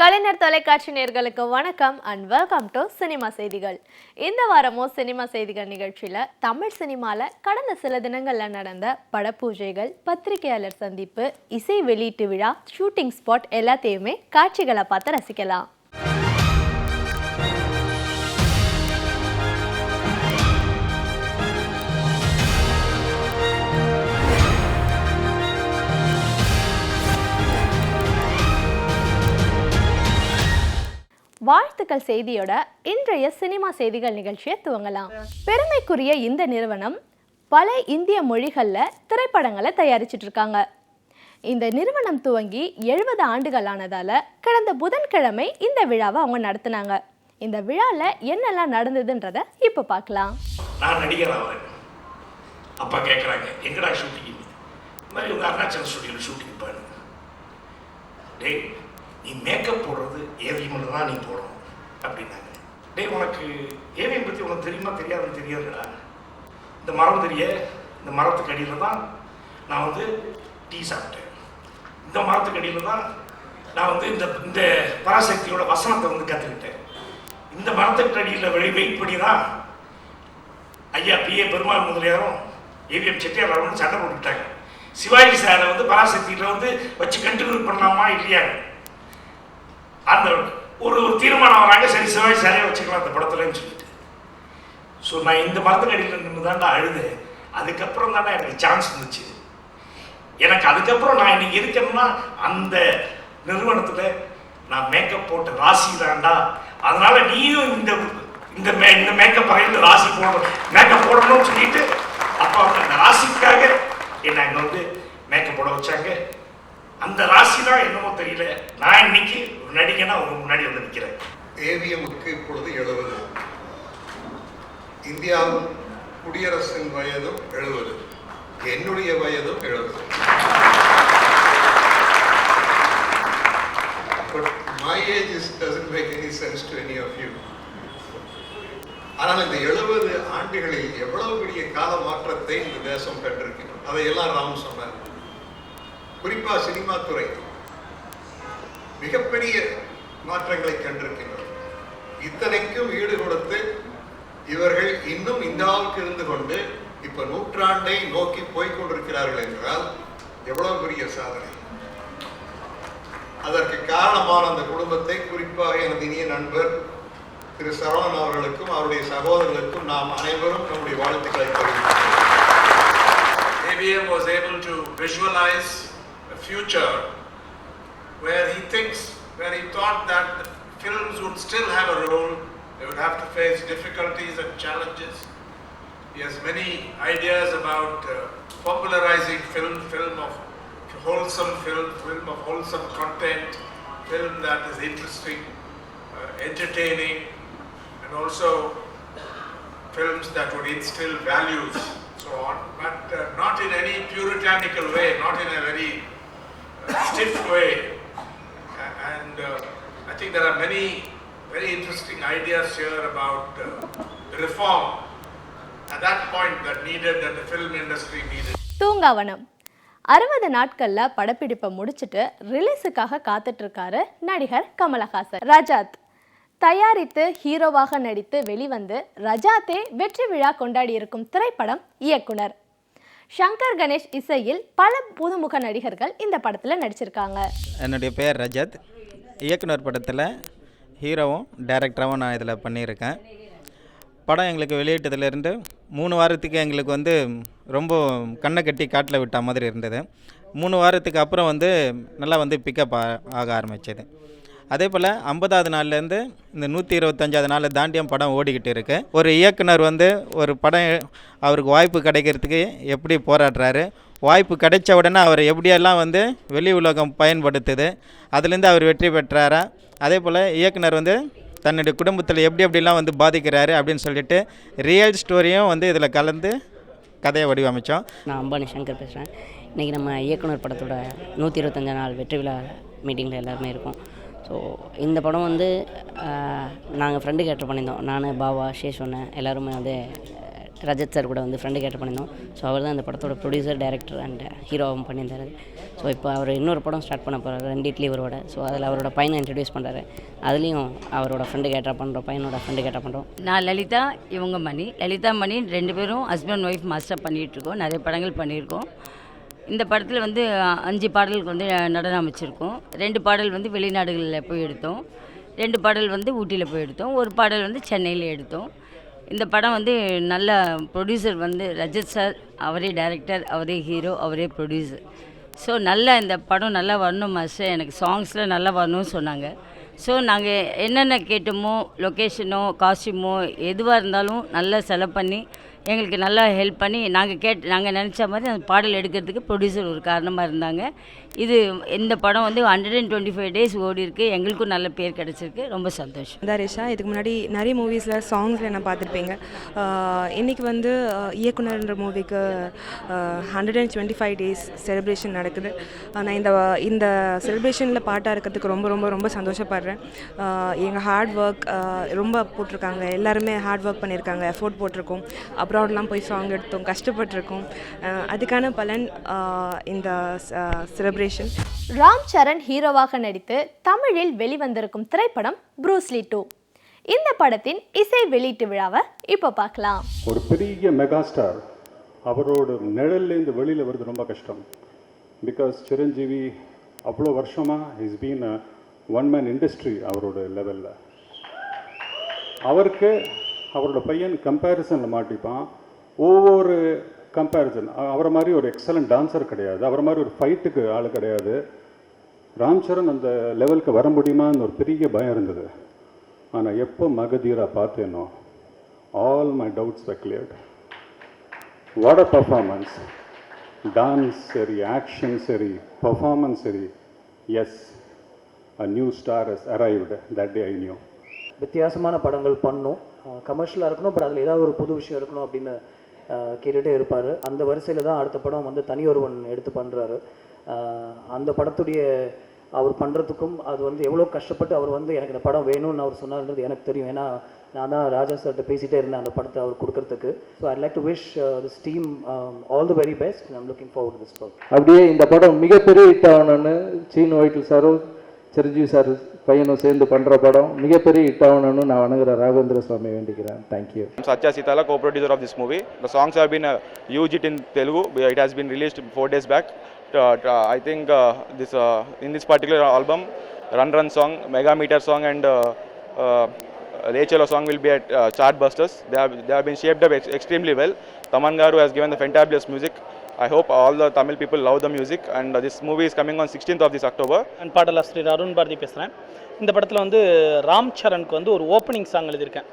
கலைஞர் தொலைக்காட்சி நேயர்களுக்கு வணக்கம் அண்ட் வெல்கம் டு சினிமா செய்திகள். இந்த வாரமும் சினிமா செய்திகள் நிகழ்ச்சியில் தமிழ் சினிமாவில் கடந்த சில தினங்களில் நடந்த படப்பூஜைகள், பத்திரிகையாளர் சந்திப்பு, இசை வெளியீட்டு விழா, ஷூட்டிங் ஸ்பாட் எல்லாத்தையுமே காட்சிகளை பார்த்து ரசிக்கலாம். வாழ்த்துக்கள் செய்தியோட இன்றைய சினிமா செய்திகள் நிகழ்ச்சியை துவங்கலாம். பெருமைக்குரிய இந்த நிறுவனம் பல இந்திய மொழிகளில் திரைப்படங்களை தயாரிச்சிட்டு இருக்காங்க. இந்த நிறுவனம் துவங்கி 70 ஆண்டுகள் ஆனதால கடந்த புதன்கிழமை இந்த விழாவை அவங்க நடத்தினாங்க. இந்த விழாவில் என்னெல்லாம் நடந்ததுன்றத இப்போ பார்க்கலாம். நான் நடிகர் ஆகிறேன். அப்பா கேட்குறாங்க, எங்கடா ஷூட்டிங்? இந்த மாதிரி உங்கள் அருணாச்சல ஸ்டுடியோவில் ஷூட்டிங் பாரு. டே, நீ மேக்கப் போடுறது ஏவிஎம்மில் தான் நீ போடணும் அப்படின்னாங்க. டே, உனக்கு ஏவிஎம் பற்றி உனக்கு தெரியுமா தெரியாதுன்னு தெரியாதுடா. இந்த மரம் இந்த மரத்துக்கு அடியில் தான் நான் வந்து டீ சாப்பிட்டேன். இந்த மரத்துக்கு அடியில் தான் நான் வந்து இந்த பராசக்தியோட வசனத்தை வந்து கற்றுக்கிட்டேன். இந்த மரத்துக்கு அடியில் வெயிட் பண்ணி தான் ஐயா பிஏ பெருமாள் முதலியாரும் ஏவிஎம் செட்டியார் சண்டை போட்டுக்கிட்டாங்க. சிவாஜி சாரை வந்து பராசக்தியில் வந்து வச்சு கண்டினியூ பண்ணலாமா இல்லையா, அந்த ஒரு தீர்மானம் வராங்க. சரி, சிவாஜி சாரையே வச்சுக்கலாம் அந்த படத்துலன்னு சொல்லிட்டு. ஸோ நான் இந்த மரத்துக்கு அடியில் நின்று தாண்டா அழுதேன். அதுக்கப்புறம் தானே எனக்கு சான்ஸ் இருந்துச்சு. எனக்கு அதுக்கப்புறம் நான் இன்னைக்கு இருக்கேன்னா அந்த நிறுவனத்தில் நான் மேக்கப் போட்ட ராசி தாண்டா. அதனால நீயும் இந்த மேக்கப் அறையில் ராசி மேக்கப் போடணும்னு சொல்லிட்டு அப்போ அவங்க அந்த ராசிக்காக என்னை அங்கே வந்து மேக்கப் போட வச்சாங்க. அந்த ராசி தான் என்னமோ தெரியல, நான் இன்னைக்கு ஒரு நடிகனா அவங்க முன்னாடி வந்து நிற்கிறேன். ஏவிஎம்முக்கு இப்பொழுது 70. இந்தியாவும் குடியரசின் வயதும் 70. என்னுடைய வயதும் 70. But my age doesn't make any sense to any of you. ஆனால் இந்த 70 ஆண்டுகளில் எவ்வளவு பெரிய கால மாற்றத்தை இந்த தேசம் கண்டிருக்கிறோம். அதையெல்லாம் ராம் சொன்னார். குறிப்பா சினிமா துறை மிகப்பெரிய மாற்றங்களை கண்டிருக்கின்றனர். இத்தனைக்கும் ஈடு கொடுத்து இவர்கள் இன்னும் இந்தியாவுக்கு இருந்து கொண்டு இப்ப நூற்றாண்டை நோக்கி போய்கொண்டிருக்கிறார்கள் என்றால் எவ்வளவு பெரிய சாதனை. அதற்கு காரணமான அந்த குடும்பத்தை, குறிப்பாக எனது இனிய நண்பர் திரு சரவணன் அவர்களுக்கும் அவருடைய சகோதரர்களுக்கும் நாம் அனைவரும் நம்முடைய வாழ்த்துக்களை தெரிவிக்கிறோம். AVM was able to visualize future where he thought that the films would still have a role. They would have to face difficulties and challenges. He has many ideas about popularizing film of wholesome film of wholesome content, film that is interesting, entertaining, and also films that would instill values, so on, but not in any puritanical way, not in a very stiff way. And I think there are many very interesting ideas here about the reform at that point that the film industry needed. Thoongavanam 60 நாட்கள்ல படப்பிடிப்பை முடிச்சுட்டு ரிலீஸுக்காக காத்துட்டு இருக்காரு நடிகர் கமலஹாசன். ரஜாத் தயாரித்து ஹீரோவாக நடித்து வெளிவந்து ரஜாத்தே வெற்றி விழா கொண்டாடி இருக்கும் திரைப்படம். இயக்குனர் சங்கர் கணேஷ் இசையில் பல புதுமுக நடிகர்கள் இந்த படத்தில் நடிச்சிருக்காங்க. என்னுடைய பேர் ரஜத். இயக்குனர் படத்தில் ஹீரோவும் டைரக்டராகவும் நான் இதில் பண்ணியிருக்கேன். படம் எங்களுக்கு வெளியிட்டதுலேருந்து 3 வாரத்துக்கு எங்களுக்கு வந்து ரொம்ப கண்ணை கட்டி காட்டில் விட்ட மாதிரி இருந்தது. 3 வாரத்துக்கு அப்புறம் வந்து நல்லா வந்து பிக்கப் ஆக ஆரம்பிச்சது. அதே போல் 50வது நாள்லேருந்து இந்த 125வது நாளில் தாண்டியம் படம் ஓடிக்கிட்டு இருக்குது. ஒரு இயக்குனர் வந்து ஒரு படம் அவருக்கு வாய்ப்பு கிடைக்கிறதுக்கு எப்படி போராடுறாரு, வாய்ப்பு கிடைச்ச உடனே அவர் எப்படியெல்லாம் வந்து வெளி உலகம் பயன்படுத்துது, அதுலேருந்து அவர் வெற்றி பெற்றாரா, அதே போல் இயக்குனர் வந்து தன்னுடைய குடும்பத்தில் எப்படிலாம் வந்து பாதிக்கிறாரு அப்படின்னு சொல்லிட்டு ரியல் ஸ்டோரியும் வந்து இதில் கலந்து கதையை வடிவமைச்சோம். நான் அம்பானி சங்கர் பேசுகிறேன். இன்றைக்கி நம்ம இயக்குனர் படத்தோட 125 நாள் வெற்றி விழா மீட்டிங்கில் எல்லாருமே இருக்கோம். ஸோ இந்த படம் வந்து நாங்கள் ஃப்ரெண்டு கேரக்டர் பண்ணியிருந்தோம். நான், பாவா, சேஷ் ஒன்று எல்லாருமே வந்து ரஜத் சார் கூட வந்து ஃப்ரெண்டு கேரக்டர் பண்ணியிருந்தோம். ஸோ அவர் தான் இந்த படத்தோட ப்ரொடியூசர், டைரக்டர் அண்ட் ஹீரோவும் பண்ணியிருந்தாரு. ஸோ இப்போ அவர் இன்னொரு படம் ஸ்டார்ட் பண்ண போகிறாரு, 2 இட்லி ஒருவடை. ஸோ அதில் அவரோட பையனை இன்ட்ரடியூஸ் பண்ணுறாரு. அதுலேயும் அவரோட ஃப்ரெண்டு கேரக்டர் பண்ணுறோம், பையனோட ஃப்ரெண்டு கேரக்டர் பண்ணுறோம். நான் லலிதா, இவங்க மணி. லலிதா மணி 2 பேரும் ஹஸ்பண்ட் ஒய்ஃப் மாஸ்டர் பண்ணிகிட்ருக்கோம். நிறைய படங்கள் பண்ணியிருக்கோம். இந்த படத்தில் வந்து 5 பாடலுக்கு வந்து நடனம் அமைச்சிருக்கோம். 2 பாடல் வந்து வெளிநாடுகளில் போய் எடுத்தோம், 2 பாடல் வந்து ஊட்டியில் போய் எடுத்தோம், ஒரு பாடல் வந்து சென்னையில் எடுத்தோம். இந்த படம் வந்து நல்ல ப்ரொடியூசர் வந்து ரஜத் சார், அவரே டைரக்டர், அவரே ஹீரோ, அவரே ப்ரொடியூசர். ஸோ நல்லா இந்த படம் நல்லா வரணும் மாஸ்டர், எனக்கு சாங்ஸில் நல்லா வரணும்னு சொன்னாங்க. ஸோ நாங்கள் என்னென்ன கேட்டோமோ, லொக்கேஷனோ, காஸ்டியூமோ எதுவாக இருந்தாலும் நல்லா செலவு பண்ணி எங்களுக்கு நல்லா ஹெல்ப் பண்ணி நாங்கள் நினச்ச மாதிரி அந்த பாடல் எடுக்கிறதுக்கு ப்ரொடியூசர் ஒரு காரணமாக இருந்தாங்க. இந்த படம் வந்து 125 days ஓடி இருக்குது. எங்களுக்கும் நல்ல பேர் கிடச்சிருக்கு. ரொம்ப சந்தோஷம். தரிஷா, இதுக்கு முன்னாடி நிறைய மூவிஸில் சாங்ஸில் என்ன பார்த்துருப்பீங்க. இன்றைக்கி வந்து இயக்குனர்ன்ற மூவிக்கு 125 days செலிப்ரேஷன் நடக்குது. நான் இந்த செலிப்ரேஷனில் பாட்டாக இருக்கிறதுக்கு ரொம்ப ரொம்ப ரொம்ப சந்தோஷப்படுறேன். எங்கள் ஹார்ட் ஒர்க் ரொம்ப போட்டிருக்காங்க, எல்லாருமே ஹார்ட் ஒர்க் பண்ணியிருக்காங்க, எஃபோர்ட் போட்டிருக்கோம், அப்ராட்லாம் போய் சாங் எடுத்தோம், கஷ்டப்பட்டிருக்கோம். அதுக்கான பலன் இந்த செலிப்ரேஷன். ராம் சரண் ஹீரோவாக நடித்து தமிழில் வெளிவந்திருக்கும் திரைப்படம் ப்ரூஸ்லி 2. இந்த படத்தின் இசை வெளியீட்டு விழாவை இப்போ பார்க்கலாம். ஒரு பெரிய மெகா ஸ்டார் அவரோட நிழல்லேருந்து வெளியில் வருது ரொம்ப கஷ்டம். பிகாஸ் சிரஞ்சீவி அவ்வளோ வருஷமாக is been a one man industry. அவரோட லெவலில் அவருக்கு அவரோட பையன் கம்பேரிசனில் மாட்டிப்பான். ஒவ்வொரு கம்பேரிசன், அவரை மாதிரி ஒரு எக்ஸலண்ட் டான்ஸர் கிடையாது, அவரை மாதிரி ஒரு ஃபைட்டுக்கு ஆள் கிடையாது. ராம் சரண் அந்த லெவலுக்கு வர முடியுமான்னு ஒரு பெரிய பயம் இருந்தது. ஆனால் எப்போ மகதீரா பார்த்தேனோ all my doubts were cleared. What a performance! Dance சரி, ஆக்ஷன் சரி, பர்ஃபார்மன்ஸ் சரி. Yes, a new star has arrived. that day I knew. வித்தியாசமான படங்கள் பண்ணணும், கமர்ஷியலாக இருக்கணும், பட் அதில் ஏதாவது ஒரு புது விஷயம் இருக்கணும் அப்படின்னு கேட்டுகிட்டே இருப்பார். அந்த வரிசையில் தான் அடுத்த படம் வந்து தனியொருவன் எடுத்து பண்ணுறாரு. அந்த படத்துடைய அவர் பண்ணுறதுக்கும் அது வந்து எவ்வளோ கஷ்டப்பட்டு அவர் வந்து எனக்கு இந்த படம் வேணும்னு அவர் சொன்னார்ன்றது எனக்கு தெரியும். ஏன்னா நான் தான் ராஜா சார்கிட்ட பேசிகிட்டே இருந்தேன் அந்த படத்தை அவர் கொடுக்கறதுக்கு. So I'd like to wish this team all the very best. I am looking forward to this படம். அப்படியே இந்த படம் மிகப்பெரிய ஹிட் ஆகணும்னு சீனு வைட்டில் சாரும் சிரஞ்சீவி சார் பையனும் சேர்ந்து பண்ணுற படம் மிகப்பெரிய ஹிட் ஆகணும்னு நான் வணங்குற ராகவேந்திர சுவாமி வேண்டிக்கிறேன். Thank you. Satya Sitala, co-producer of this movie. The songs have been a huge hit in Telugu. It has been released 4 days back. I think in this particular album, Run Run song, Mega Meter song and Lechelo song will be at chart busters. They have been shaped up extremely well. Taman Garu has given the fantabulous music. I hope all the Tamil people love the music, and this movie is coming on 16th of this October. And பாடலாசிரியர் அருண் பாரதி பேசுகிறேன். இந்த படத்தில் வந்து ராம் சரணுக்கு வந்து ஒரு opening song எழுதியிருக்கேன்.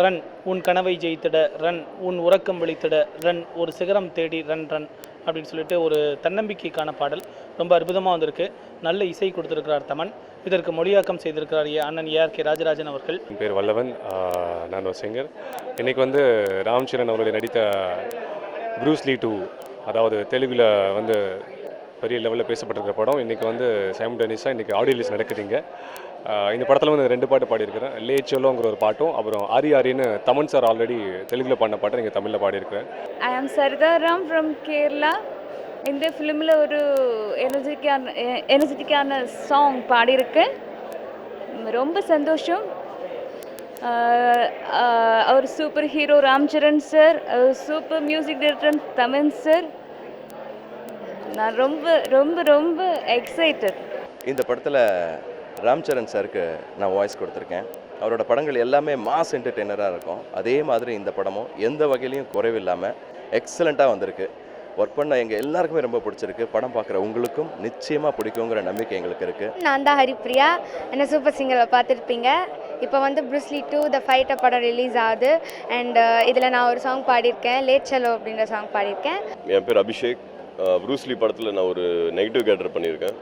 Run உன் கனவை ஜெயித்திட, ரன் உன் உறக்கம் விழித்திட, ரன் ஒரு சிகரம் தேடி ரன் ரன் அப்படின்னு சொல்லிட்டு ஒரு தன்னம்பிக்கைக்கான பாடல் ரொம்ப அற்புதமாக வந்திருக்கு. நல்ல இசை கொடுத்துருக்கிறார் தமன். இதற்கு மொழியாக்கம் செய்திருக்கிறார் அண்ணன் ARK ராஜராஜன் அவர்கள். என் பேர் வல்லவன், நான் ஒரு சிங்கர். இன்றைக்கி வந்து ராம் சரண் அவர்கள் நடித்த ப்ரூஸ்லி 2, அதாவது தெலுங்கில் வந்து பெரிய லெவலில் பேசப்பட்டிருக்கிற படம் இன்றைக்கி வந்து சைமல்டேனியஸாக இன்றைக்கி ஆடியோ ரிலீஸ் நடக்குதுங்க. இந்த படத்தில் வந்து 2 பாட்டு பாடியிருக்கிறேன். லேச்சோலோங்கிற ஒரு பாட்டும், அப்புறம் ஆரின்னு தமன் சார் ஆல்ரெடி தெலுங்கில் பாடின பாட்டை நீங்கள் தமிழில் பாடியிருக்கிறேன். ஐ ஆம் சரிதாராம் ஃப்ரம் கேரளா. இந்த ஃபிலிமில் ஒரு எனர்ஜெட்டிக்கான சாங் பாடியிருக்கேன். ரொம்ப சந்தோஷம். அவர் super hero Ram Charan sir, super music director Thaman sir. நான் ரொம்ப ரொம்ப ரொம்ப எக்ஸைட்டட். இந்த படத்தில் ராம் சரண் சாருக்கு நான் வாய்ஸ் கொடுத்துருக்கேன். அவரோட படங்கள் எல்லாமே மாஸ் என்டர்டெய்னராக இருக்கும். அதே மாதிரி இந்த படமும் எந்த வகையிலையும் குறைவில்லாமல் எக்ஸலண்ட்டாக வந்திருக்கு. ஒர்க் பண்ண எங்கள் எல்லாருக்குமே ரொம்ப பிடிச்சிருக்கு. படம் பார்க்குற உங்களுக்கும் நிச்சயமாக பிடிக்குங்கிற நம்பிக்கை எங்களுக்கு இருக்குது. நான் தான் ஹரிப்ரியா, என்ன சூப்பர் சிங்கரில் பார்த்துருப்பீங்க. இப்போ வந்து ப்ரூஸ்லி 2 த ஃபைட்டர் படம் ரிலீஸ் ஆகுது. அண்ட் இதில் நான் ஒரு சாங் பாடியிருக்கேன், லேச்சலோ அப்படின்ற சாங் பாடியிருக்கேன். என் பேர் அபிஷேக். ப்ரூஸ்லி படத்தில் நான் ஒரு நெகட்டிவ் கேரக்டர் பண்ணியிருக்கேன்.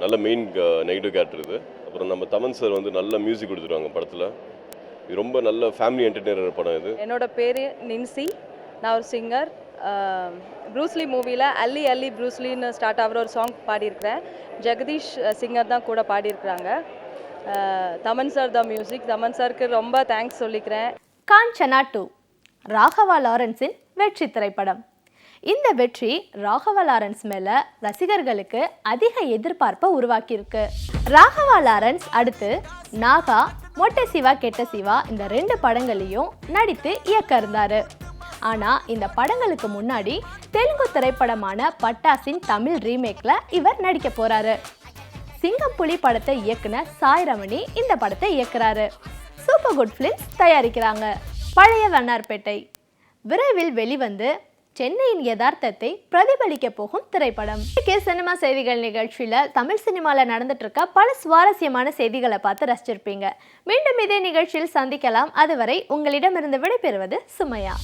நல்ல மெயின் நெகட்டிவ் கேரக்டர் இது. அப்புறம் நம்ம தமன் சார் வந்து நல்ல மியூசிக் கொடுத்துருவாங்க படத்தில். இது ரொம்ப நல்ல ஃபேமிலி என்டர்டெய்னர் படம் இது. என்னோட பேர் நின்சி, நான் ஒரு சிங்கர். ப்ரூஸ்லி மூவியில் அல்லி அல்லி ப்ரூஸ்லின்னு ஸ்டார்ட் ஆகிற ஒரு சாங் பாடியிருக்கிறேன். ஜெகதீஷ் சிங்கர் தான் கூட பாடியிருக்கிறாங்க. தமன் சார் தான் மியூசிக். தமன் சாருக்கு ரொம்ப தேங்க்ஸ் சொல்லிக்கிறேன். காஞ்சனா 2 ராகவா லாரன்ஸின் வெற்றி திரைப்படம். இந்த வெற்றி ராகவா லாரன்ஸ் மேல ரசிகர்களுக்கு அதிக எதிர்பார்ப்பை உருவாக்கியிருக்கு. ராகவா லாரன்ஸ் அடுத்து நாகா, மொட்டை சிவா கெட்ட சிவா இந்த 2 படங்களையும் நடித்து இயக்க இருந்தாரு. ஆனா இந்த படங்களுக்கு முன்னாடி தெலுங்கு திரைப்படமான பட்டாசின் தமிழ் ரீமேக்ல இவர் நடிக்க போறாரு. சிங்கம் புலி படத்தை இயக்குன சாய் ரமணி இந்த படத்தை இயக்குறாரு. சூப்பர் குட் ஃபிலிம்ஸ் தயாரிக்கிறாங்க. பழைய வண்ணார்பேட்டை விரைவில் வெளிவந்து சென்னையின் யதார்த்தத்தை பிரதிபலிக்க போகும் திரைப்படம். சினிமா செய்திகள் நிகழ்ச்சியில் தமிழ் சினிமாவில் நடந்துட்டு இருக்க பல சுவாரஸ்யமான செய்திகளை பார்த்து ரசிச்சிருப்பீங்க. மீண்டும் இதே நிகழ்ச்சியில் சந்திக்கலாம். அதுவரை உங்களிடமிருந்து விடைபெறுவது சுமையா.